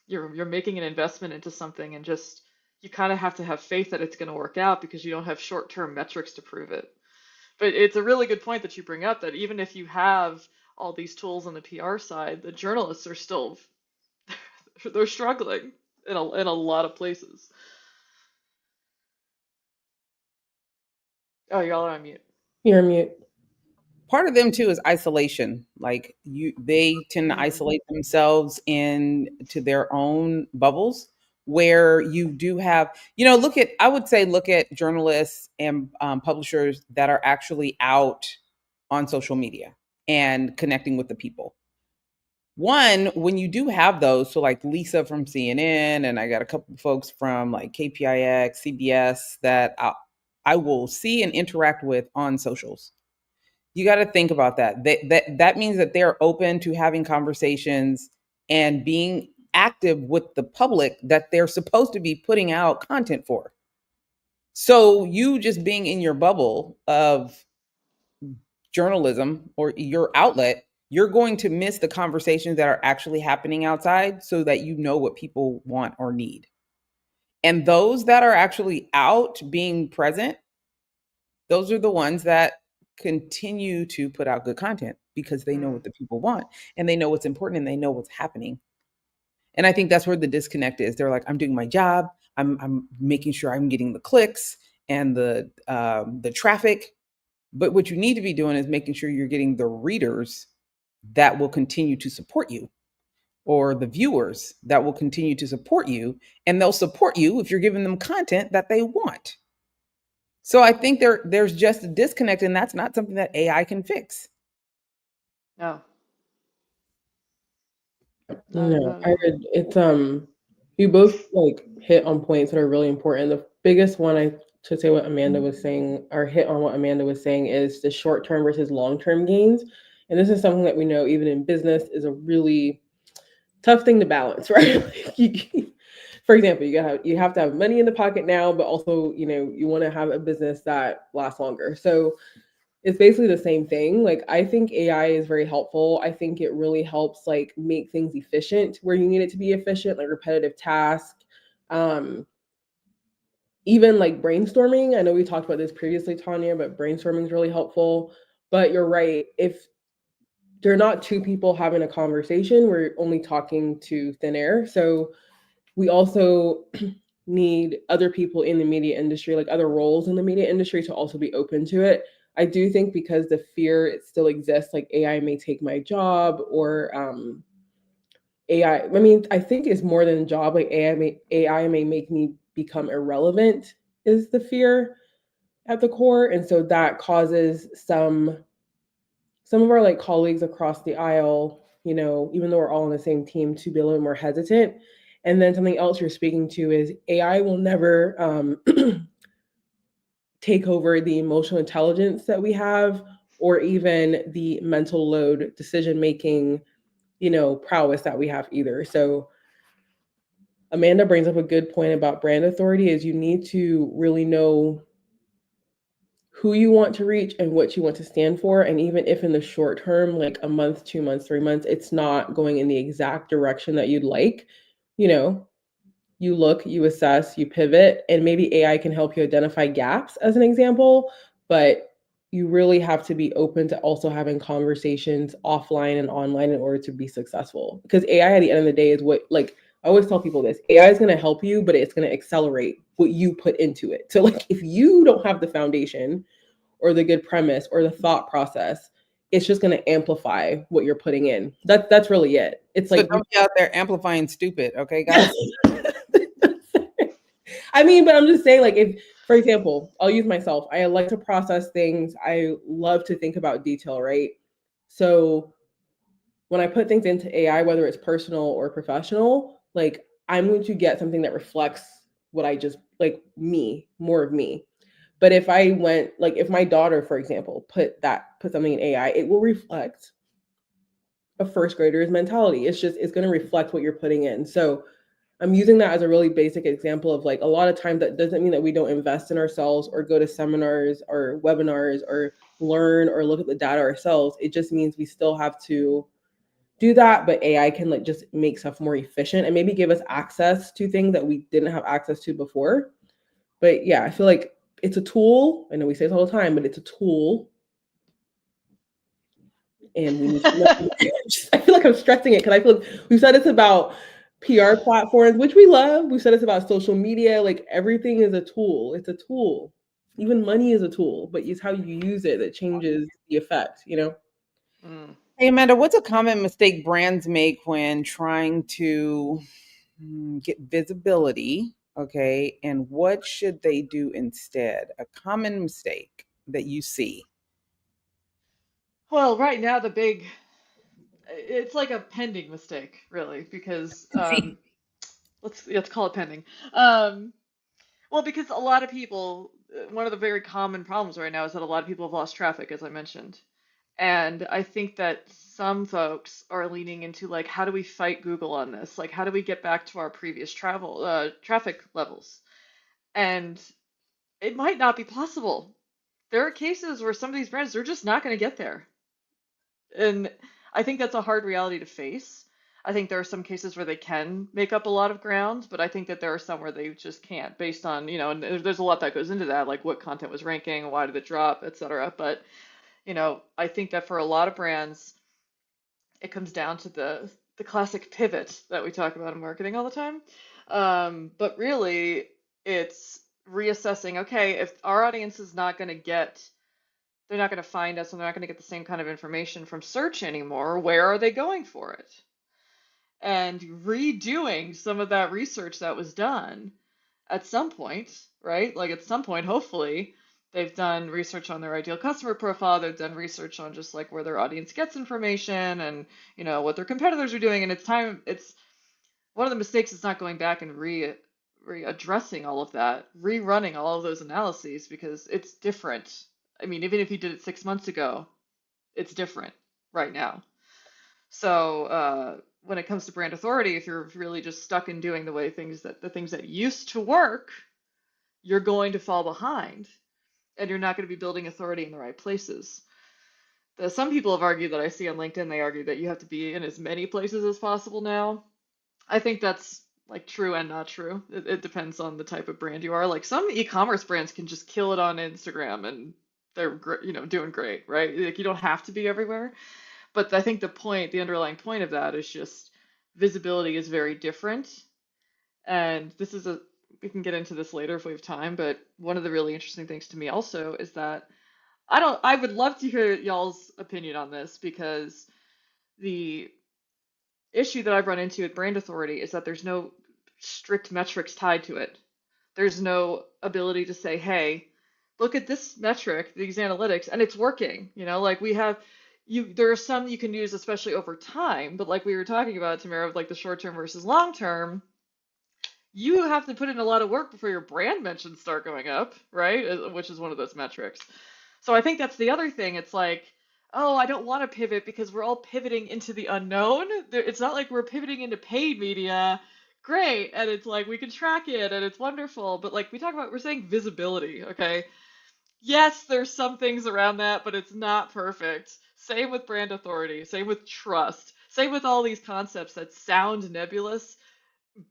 Speaker 3: you're making an investment into something and just you kind of have to have faith that it's going to work out because you don't have short-term metrics to prove it. But it's a really good point that you bring up that even if you have all these tools on the PR side, the journalists are still they're struggling in a lot of places. Oh, y'all are on mute.
Speaker 2: You're on mute.
Speaker 1: Part of them too is isolation. Like they tend to
Speaker 3: Mm.
Speaker 1: isolate themselves into their own bubbles where you do have, I would say, look at journalists and publishers that are actually out on social media and connecting with the people. One, when you do have those, so like Lisa from CNN, and I got a couple of folks from like KPIX, CBS that I will see and interact with on socials. You got to think about that. That means that they're open to having conversations and being active with the public that they're supposed to be putting out content for. So you just being in your bubble of journalism or your outlet, you're going to miss the conversations that are actually happening outside so that you know what people want or need. And those that are actually out being present, those are the ones that continue to put out good content because they know
Speaker 3: Mm.
Speaker 1: what the people want and they know what's important and they know what's happening. And I think that's where the disconnect is. They're like, I'm doing my job. I'm making sure I'm getting the clicks and the traffic. But what you need to be doing is making sure you're getting the readers that will continue to support you or the viewers that will continue to support you. And they'll support you if you're giving them content that they want. So I think there's just a disconnect, and that's not something that AI can fix.
Speaker 3: No, not
Speaker 2: No,
Speaker 3: at
Speaker 2: I
Speaker 3: all.
Speaker 2: it's you both like hit on points that are really important. The biggest one I to say what Amanda was saying, or hit on what Amanda was saying, is the short term versus long term gains. And this is something that we know even in business is a really tough thing to balance, right? For example, you have to have money in the pocket now, but also, you want to have a business that lasts longer. So it's basically the same thing. Like, I think AI is very helpful. I think it really helps like make things efficient where you need it to be efficient, like repetitive tasks. Um, Even like brainstorming. I know we talked about this previously, Tanya, but brainstorming is really helpful. But you're right. If they're not two people having a conversation, we're only talking to thin air. So we also need other people in the media industry, like other roles in the media industry, to also be open to it. I do think because the fear it still exists, like AI may take my job, or AI. I mean, I think it's more than a job. Like AI may make me become irrelevant. Is the fear at the core, and so that causes some of our like colleagues across the aisle, even though we're all on the same team, to be a little more hesitant. And then something else you're speaking to is AI will never take over the emotional intelligence that we have, or even the mental load, decision making, prowess that we have either. So Amanda brings up a good point about brand authority, is you need to really know who you want to reach and what you want to stand for. And even if in the short term, like a month, 2 months, 3 months, it's not going in the exact direction that you'd like, you know, you look, you assess, you pivot, and maybe AI can help you identify gaps as an example. But you really have to be open to also having conversations offline and online in order to be successful. Because AI at the end of the day is what, like, I always tell people this: AI is going to help you, but it's going to accelerate what you put into it. So, like, if you don't have the foundation or the good premise or the thought process, it's just going to amplify what you're putting in. That's really it. It's
Speaker 1: So
Speaker 2: like
Speaker 1: don't be out there amplifying stupid, okay, guys?
Speaker 2: I mean, but I'm just saying, like, if, for example, I'll use myself. I like to process things. I love to think about detail, right? So when I put things into AI, whether it's personal or professional, like, I'm going to get something that reflects what I just, like, me, more of me. But if I went, like, if my daughter, for example, put something in AI, it will reflect a first grader's mentality. It's going to reflect what you're putting in. So I'm using that as a really basic example of, like, a lot of times that doesn't mean that we don't invest in ourselves or go to seminars or webinars or learn or look at the data ourselves. It just means we still have to do that, but AI can, like, just make stuff more efficient and maybe give us access to things that we didn't have access to before. But yeah, I feel like it's a tool. I know we say this all the time, but it's a tool, and we need to know. I feel like I'm stressing it because I feel like we've said it's about PR platforms, which we love. We've said it's about social media. Like, everything is a tool. It's a tool. Even money is a tool, but it's how you use it that changes the effect,
Speaker 3: Mm.
Speaker 1: Hey, Amanda, what's a common mistake brands make when trying to get visibility? Okay. And what should they do instead? A common mistake that you see.
Speaker 3: Well, right now it's like a pending mistake, really, because let's call it pending. Um, well, because a lot of people, one of the very common problems right now is that a lot of people have lost traffic, as I mentioned. And I think that some folks are leaning into, like, how do we fight Google on this? Like, how do we get back to our previous traffic levels? And it might not be possible. There are cases where some of these brands, they're just not going to get there. And I think that's a hard reality to face. I think there are some cases where they can make up a lot of ground, but I think that there are some where they just can't, based on, and there's a lot that goes into that, like what content was ranking, why did it drop, etc. But, I think that for a lot of brands, it comes down to the classic pivot that we talk about in marketing all the time. But really, it's reassessing, okay, if our audience is not going to they're not going to find us and they're not going to get the same kind of information from search anymore, where are they going for it? And redoing some of that research that was done at some point, right? Like, at some point, hopefully, they've done research on their ideal customer profile, they've done research on just like where their audience gets information and, what their competitors are doing. And it's one of the mistakes is not going back and addressing all of that, rerunning all of those analyses because it's different. I mean, even if you did it 6 months ago, it's different right now. So when it comes to brand authority, if you're really just stuck in doing the things that used to work, you're going to fall behind, and you're not going to be building authority in the right places. Some people have argued that I see on LinkedIn, they argue that you have to be in as many places as possible now. I think that's like true and not true. It depends on the type of brand you are. Like some e-commerce brands can just kill it on Instagram and they're doing great, right? Like you don't have to be everywhere. But I think the underlying point of that is just visibility is very different. And we can get into this later if we have time, but one of the really interesting things to me also is that I would love to hear y'all's opinion on this because the issue that I've run into with brand authority is that there's no strict metrics tied to it. There's no ability to say, hey, look at this metric, these analytics, and it's working. Like there are some you can use, especially over time, but like we were talking about, Tamara, with like the short term versus long term, you have to put in a lot of work before your brand mentions start going up, right? Which is one of those metrics. So I think that's the other thing. It's like, oh, I don't want to pivot because we're all pivoting into the unknown. It's not like we're pivoting into paid media. Great. And it's like we can track it and it's wonderful. But like we're saying visibility, okay? Yes, there's some things around that, but it's not perfect. Same with brand authority, same with trust, same with all these concepts that sound nebulous,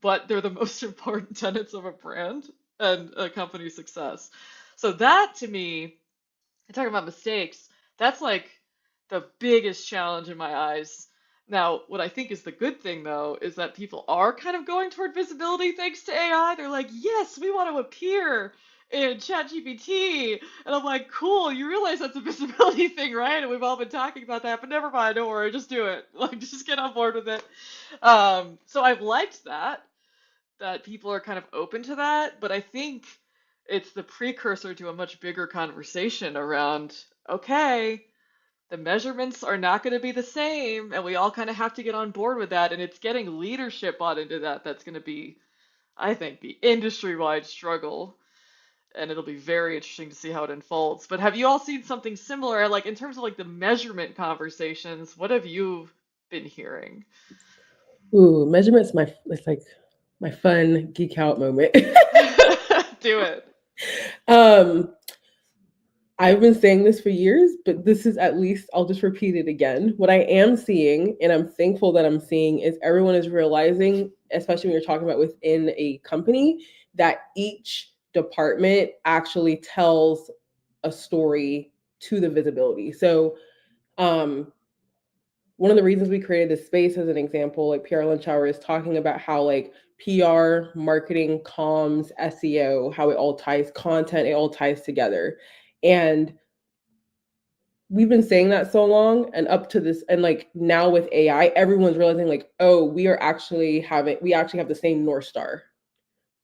Speaker 3: but they're the most important tenets of a brand and a company's success. So that to me, talking about mistakes, that's like the biggest challenge in my eyes. Now, what I think is the good thing though is that people are kind of going toward visibility thanks to AI. They're like, yes, we want to appear in ChatGPT. And I'm like, cool, you realize that's a visibility thing, right? And we've all been talking about that, but never mind, don't worry, just do it. Like, just get on board with it. So I've liked that people are kind of open to that, but I think it's the precursor to a much bigger conversation around, okay, the measurements are not going to be the same, and we all kind of have to get on board with that, and it's getting leadership bought into that's going to be, I think, the industry-wide struggle, and it'll be very interesting to see how it unfolds. But have you all seen something similar, like in terms of like the measurement conversations, what have you been hearing?
Speaker 2: Ooh, measurements it's like my fun geek out moment.
Speaker 3: Do it.
Speaker 2: I've been saying this for years, but this is at least, I'll just repeat it again. What I am seeing, and I'm thankful that I'm seeing, is everyone is realizing, especially when you're talking about within a company, that each department actually tells a story to the visibility. So, one of the reasons we created this space as an example, like PR Lunch Hour, is talking about how like PR, marketing, comms, SEO, how it all ties, content, it all ties together. And we've been saying that so long, and up to this, and like now with AI, everyone's realizing like, oh, we actually have the same North Star.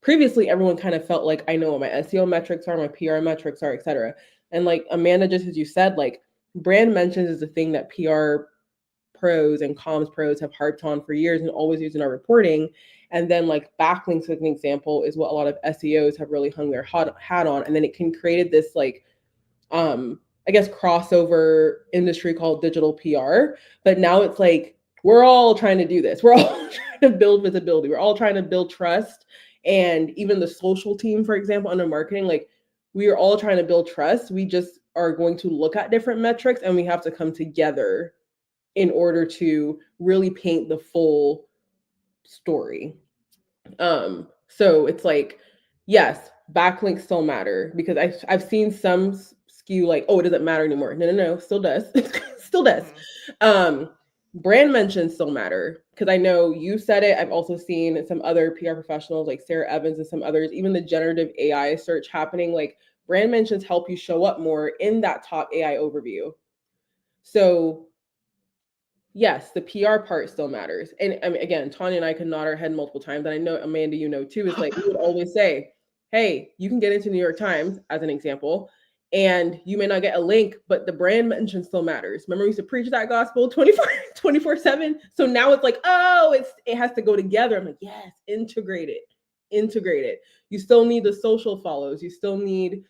Speaker 2: Previously, everyone kind of felt like, I know what my SEO metrics are, my PR metrics are, etc. And like Amanda, just as you said, like brand mentions is a thing that PR pros and comms pros have harped on for years and always used in our reporting. And then like backlinks, as an example, is what a lot of SEOs have really hung their hat on. And then it can created this like, I guess, crossover industry called digital PR. But now it's like, we're all trying to do this. We're all trying to build visibility. We're all trying to build trust. And even the social team, for example, under marketing, like we are all trying to build trust. We just are going to look at different metrics and we have to come together in order to really paint the full story. So it's like, yes, backlinks still matter, because I've seen some skew like, oh, it doesn't matter anymore. No, still does. Still does. Brand mentions still matter, because I know you said it. I've also seen some other PR professionals like Sarah Evans and some others, even the generative AI search happening, like brand mentions help you show up more in that top AI overview. So yes, the PR part still matters. And I mean, again, Tanya and I could nod our head multiple times. And I know, Amanda, you know too, it's like we would always say, hey, you can get into New York Times, as an example, and you may not get a link, but the brand mention still matters. Remember, we used to preach that gospel 24/7. So now it's like, oh, it has to go together. I'm like, yes, integrate it. integrate it. You still need the social follows. You still need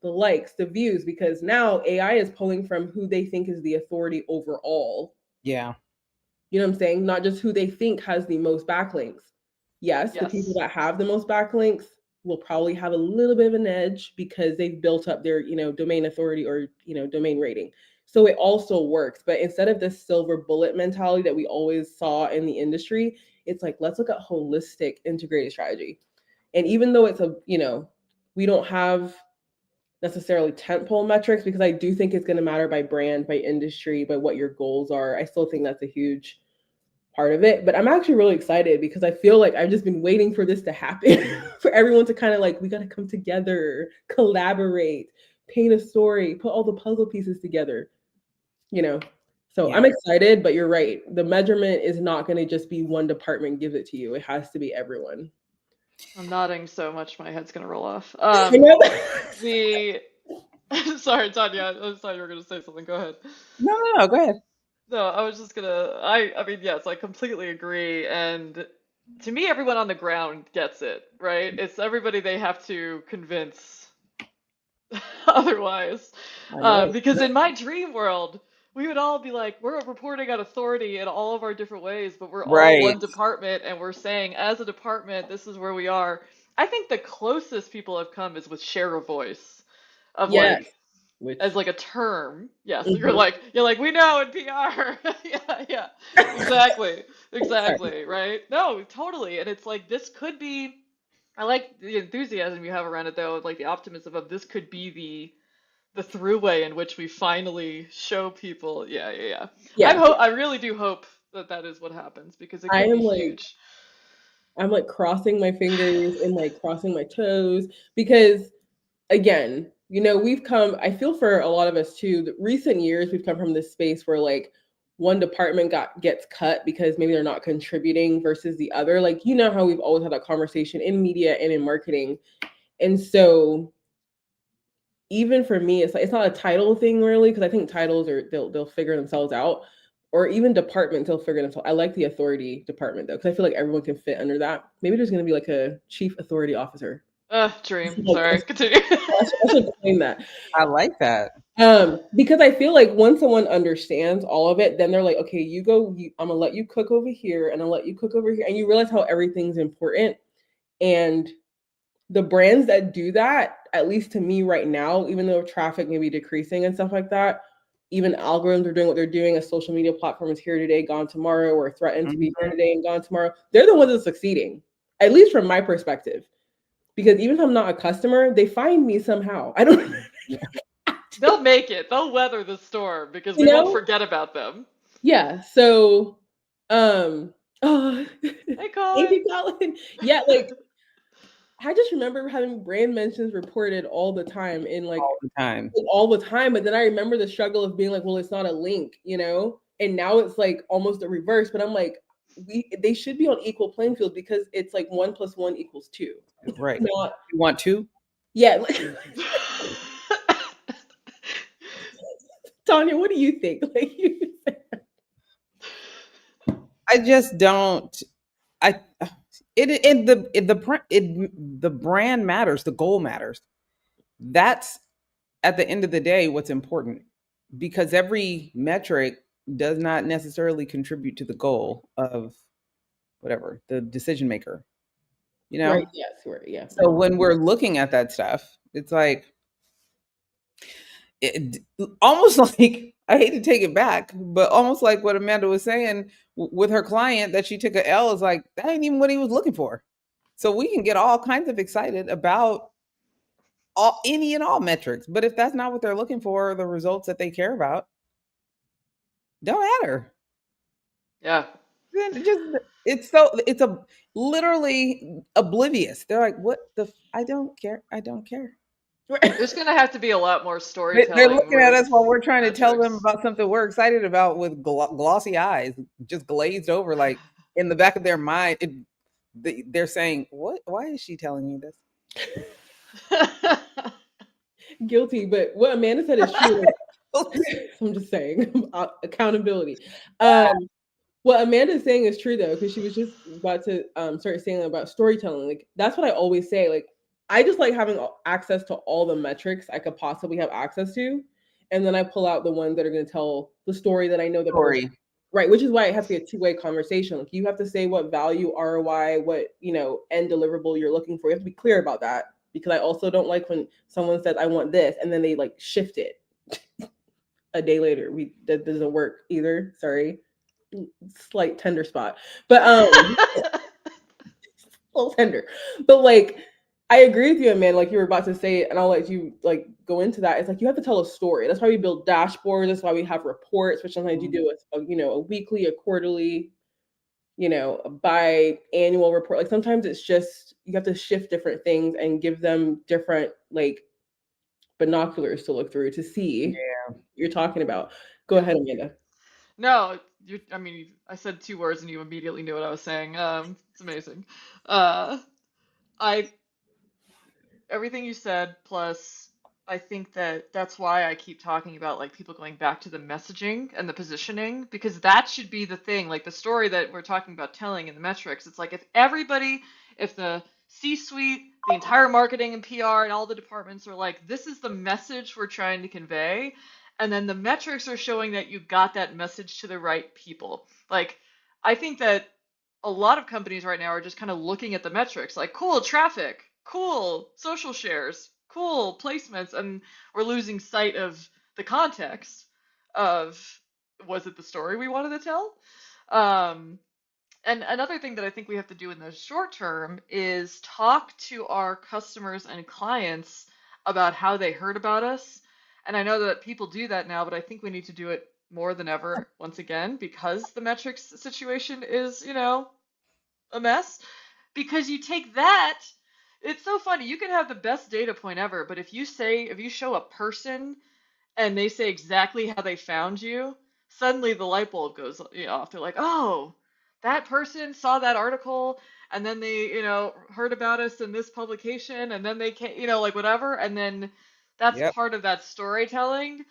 Speaker 2: the likes, the views, because now AI is pulling from who they think is the authority overall.
Speaker 1: Yeah.
Speaker 2: You know what I'm saying? Not just who they think has the most backlinks. Yes, the people
Speaker 3: Yes.
Speaker 2: that have the most backlinks will probably have a little bit of an edge because they've built up their, domain authority or, domain rating. So it also works. But instead of this silver bullet mentality that we always saw in the industry, it's like, let's look at holistic integrated strategy. And even though it's we don't have necessarily tentpole metrics because I do think it's going to matter by brand, by industry, by what your goals are. I still think that's a huge part of it. But I'm actually really excited because I feel like I've just been waiting for this to happen, for everyone to kind of like, we got to come together, collaborate, paint a story, put all the puzzle pieces together, So
Speaker 1: Yeah.
Speaker 2: I'm excited, but you're right. The measurement is not going to just be one department gives it to you. It has to be everyone.
Speaker 3: I'm nodding so much my head's gonna roll off.
Speaker 2: I know.
Speaker 3: The sorry, Tanya, I thought you were gonna say something. Go ahead.
Speaker 1: No, go ahead.
Speaker 3: No, I was just gonna. I mean, yes, I completely agree. And to me, everyone on the ground gets it, right? It's everybody they have to convince otherwise.
Speaker 2: I know.
Speaker 3: Because in my dream world, we would all be like, we're reporting on authority in all of our different ways, but we're all
Speaker 1: Right.
Speaker 3: one department and we're saying, as a department, this is where we are. I think the closest people have come is with share a voice of
Speaker 2: Yes.
Speaker 3: like,
Speaker 2: Which
Speaker 3: as like a term. Yes,
Speaker 2: Mhm.
Speaker 3: you're like we know in PR. Yeah, yeah. Exactly, right? No, totally. And it's like this could be I like the enthusiasm you have around it though, like the optimism of this could be the throughway in which we finally show people. Yeah, yeah, yeah.
Speaker 2: Yeah.
Speaker 3: I really do hope that that is what happens because it
Speaker 2: I
Speaker 3: could be
Speaker 2: am like
Speaker 3: huge.
Speaker 2: I'm like crossing my fingers and like crossing my toes because again, we've come, I feel for a lot of us too, the recent years we've come from this space where like one department gets cut because maybe they're not contributing versus the other. Like, how we've always had that conversation in media and in marketing. And so even for me, it's not a title thing really, because I think titles are they'll figure themselves out. Or even departments, they'll figure themselves. I like the authority department though, because I feel like everyone can fit under that. Maybe there's gonna be like a chief authority officer.
Speaker 3: Dream.
Speaker 2: Like,
Speaker 3: Sorry, continue.
Speaker 2: I should claim that.
Speaker 1: I like that.
Speaker 2: Because I feel like once someone understands all of it, then they're like, okay, I'm gonna let you cook over here and I'll let you cook over here. And you realize how everything's important. And the brands that do that, at least to me right now, even though traffic may be decreasing and stuff like that, even algorithms are doing what they're doing. A social media platform is here today, gone tomorrow, or threatened to be here today and gone tomorrow. They're the ones that are succeeding, at least from my perspective. Because even if I'm not a customer, they find me somehow. I don't
Speaker 3: They'll make it. They'll weather the storm because
Speaker 2: you
Speaker 3: we won't
Speaker 2: know?
Speaker 3: forget about them.
Speaker 2: Yeah. So oh
Speaker 3: Hey,
Speaker 2: thank
Speaker 3: Colin.
Speaker 2: you, Colin. Yeah, like I just remember having brand mentions reported all the time in
Speaker 1: All the time.
Speaker 2: all the time. But then I remember the struggle of being like, well, it's not a link, And now it's like almost a reverse. But I'm like, they should be on equal playing field because it's like 1 + 1 = 2.
Speaker 1: Right.
Speaker 2: Not
Speaker 1: You want to?
Speaker 2: yeah. Tanya, what do you think? Like
Speaker 1: I just don't. I the brand matters. The goal matters. That's at the end of the day what's important, because every metric does not necessarily contribute to the goal of whatever the decision maker.
Speaker 2: right, yes, right, yeah.
Speaker 1: So when we're looking at that stuff, it's like it, almost like, I hate to take it back, but almost like what Amanda was saying with her client, that she took a L, is like, that ain't even what he was looking for. So we can get all kinds of excited about any and all metrics, but if that's not what they're looking for, the results that they care about don't matter.
Speaker 3: Yeah.
Speaker 1: Then just it's a literally oblivious. They're like, what the I don't care. I don't care.
Speaker 3: There's gonna have to be a lot more
Speaker 1: They're
Speaker 3: storytelling
Speaker 1: looking at
Speaker 3: with
Speaker 1: us while we're trying to tell them
Speaker 3: metrics.
Speaker 1: about something we're excited about with glossy eyes, just glazed over, like in the back of their mind. They're saying, "What? Why is she telling me this?"
Speaker 2: Guilty, but what Amanda said is true. I'm just saying accountability. What Amanda's saying is true though, because she was just about to start saying about storytelling. Like that's what I always say. Like I just like having access to all the metrics I could possibly have access to, and then I pull out the ones that are going to tell the story that I know the person.
Speaker 1: Story.
Speaker 2: Right, which is why it has to be a two-way conversation. Like you have to say what value, ROI, what end deliverable you're looking for. You have to be clear about that because I also don't like when someone says I want this and then they like shift it a day later. That doesn't work either. Sorry, slight tender spot, but little tender. But like I agree with you, man. Like you were about to say it, and I'll let you like go into that. It's like you have to tell a story. That's why we build dashboards. That's why we have reports, which sometimes you
Speaker 1: Mhm.
Speaker 2: do a weekly, a quarterly, a biannual report. Like sometimes it's just you have to shift different things and give them different like binoculars to look through to see
Speaker 1: Yeah.
Speaker 2: what you're talking about. Go
Speaker 3: Yeah.
Speaker 2: ahead, Amanda.
Speaker 3: No, I mean, I said two words and you immediately knew what I was saying. It's amazing. Uh, I everything you said, plus I think that that's why I keep talking about like people going back to the messaging and the positioning because that should be the thing, like the story that we're talking about telling in the metrics. It's like if the C-suite, the entire marketing and PR and all the departments are like, this is the message we're trying to convey, and then the metrics are showing that you got that message to the right people. Like, I think that a lot of companies right now are just kind of looking at the metrics like cool traffic, cool social shares, cool placements, and we're losing sight of the context of was it the story we wanted to tell? Um, and another thing that I think we have to do in the short term is talk to our customers and clients about how they heard about us. And I know that people do that now, but I think we need to do it more than ever once again because the metrics situation is, a mess because you take that. It's so funny. You can have the best data point ever, but if you show a person and they say exactly how they found you, suddenly the light bulb goes off. They're like, oh, that person saw that article and then they, heard about us in this publication and then they came, like whatever. And then that's
Speaker 1: Yep.
Speaker 3: part of that storytelling.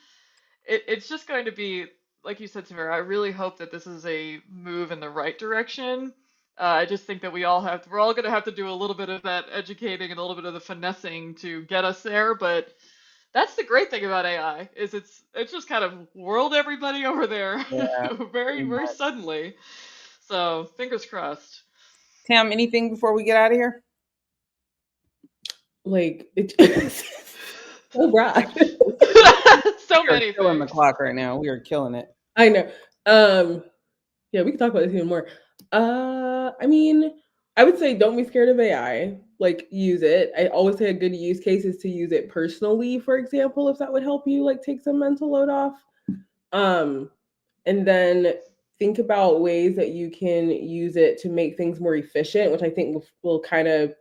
Speaker 3: It's just going to be like you said, Tamara. I really hope that this is a move in the right direction. I just think that we're all going to have to do a little bit of that educating and a little bit of the finessing to get us there. But that's the great thing about AI is it's just kind of whirled everybody over there
Speaker 1: Yeah.
Speaker 3: very
Speaker 1: Pretty
Speaker 3: very
Speaker 1: much.
Speaker 3: suddenly. So fingers crossed.
Speaker 1: Tam, anything before we get out of here?
Speaker 2: Like it so broad.
Speaker 3: So
Speaker 1: We are
Speaker 3: many
Speaker 1: killing the
Speaker 3: things.
Speaker 1: clock right now. We are killing it.
Speaker 2: I know. Yeah, we can talk about this even more. I mean, I would say don't be scared of AI. Like use it. I always say a good use case is to use it personally, for example, if that would help you like take some mental load off. Um, and then think about ways that you can use it to make things more efficient, which I think will kind of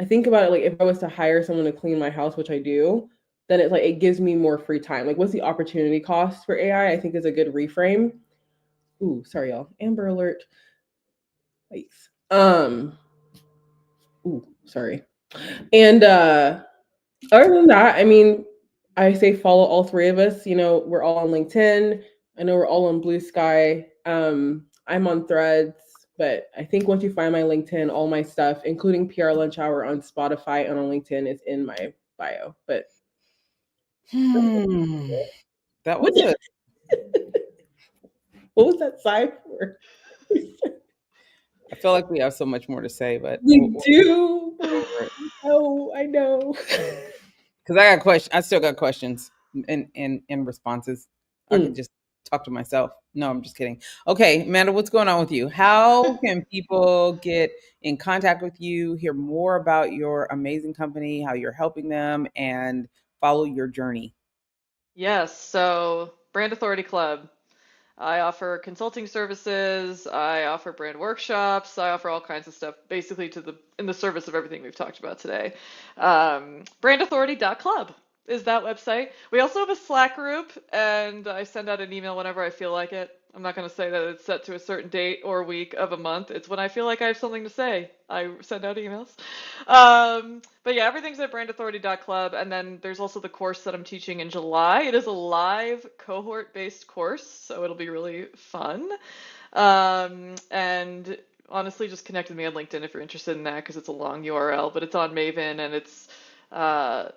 Speaker 2: I think about it like if I was to hire someone to clean my house, which I do, then it's like it gives me more free time. Like what's the opportunity cost for AI? I think is a good reframe. Ooh, sorry y'all. Amber alert. Thanks. Ooh, sorry. And other than that, I mean, I say follow all three of us. We're all on LinkedIn. I know we're all on Blue Sky. I'm on Threads, but I think once you find my LinkedIn, all my stuff, including PR Lunch Hour on Spotify and on LinkedIn, is in my bio. But
Speaker 1: Hmm. That
Speaker 2: what,
Speaker 1: was it.
Speaker 2: what was that sigh for?
Speaker 1: I feel like we have so much more to say, but
Speaker 2: We
Speaker 1: we'll
Speaker 2: do.
Speaker 1: get over it.
Speaker 2: I know.
Speaker 1: Because I got questions. I still got questions and responses. I could
Speaker 2: Mm.
Speaker 1: just talk to myself. No, I'm just kidding. Okay, Amanda, what's going on with you? How can people get in contact with you, hear more about your amazing company, how you're helping them, and follow your journey?
Speaker 3: Yes, so Brand Authority Club. I offer consulting services, I offer brand workshops, I offer all kinds of stuff basically in the service of everything we've talked about today. Brandauthority.club is that website. We also have a Slack group and I send out an email whenever I feel like it. I'm not going to say that it's set to a certain date or week of a month. It's when I feel like I have something to say. I send out emails. But yeah, everything's at brandauthority.club. And then there's also the course that I'm teaching in July. It is a live cohort based course, so it'll be really fun. And honestly, just connect with me on LinkedIn if you're interested in that because it's a long URL, but it's on Maven and uh,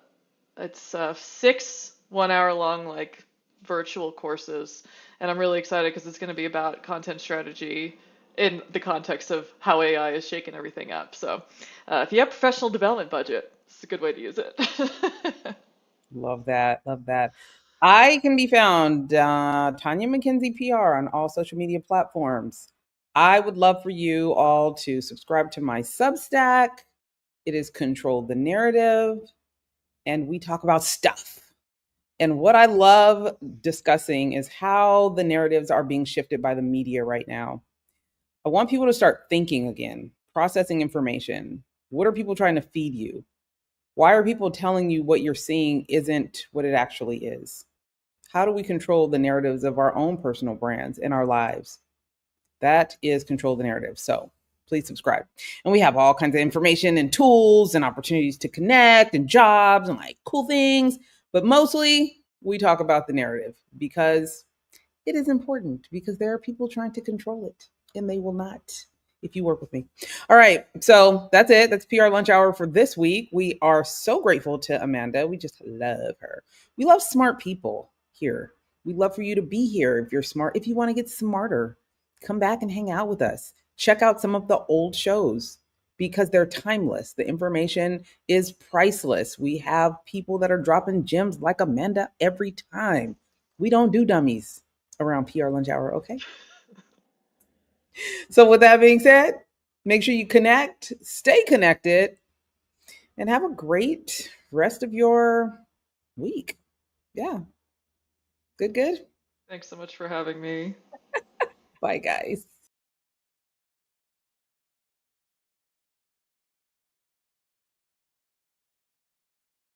Speaker 3: it's 6 1 hour long like virtual courses, and I'm really excited because it's going to be about content strategy in the context of how AI is shaking everything up. So, if you have professional development budget, it's a good way to use it.
Speaker 1: Love that. Love that. I can be found, Tanya McKenzie PR, on all social media platforms. I would love for you all to subscribe to my Substack. It is Control the Narrative, and we talk about stuff. And what I love discussing is how the narratives are being shifted by the media right now. I want people to start thinking again, processing information. What are people trying to feed you? Why are people telling you what you're seeing isn't what it actually is? How do we control the narratives of our own personal brands in our lives? That is Control the Narrative. So please subscribe. And we have all kinds of information and tools and opportunities to connect and jobs and like cool things. But mostly we talk about the narrative because it is important, because there are people trying to control it and they will not if you work with me. All right. So that's it. That's PR Lunch Hour for this week. We are so grateful to Amanda. We just love her. We love smart people here. We'd love for you to be here if you're smart. If you want to get smarter, come back and hang out with us. Check out some of the old shows because they're timeless. The information is priceless. We have people that are dropping gems like Amanda every time. We don't do dummies around PR Lunch Hour, okay? So, with that being said, make sure you connect, stay connected, and have a great rest of your week. Yeah. Good, good.
Speaker 3: Thanks so much for having me.
Speaker 1: Bye, guys.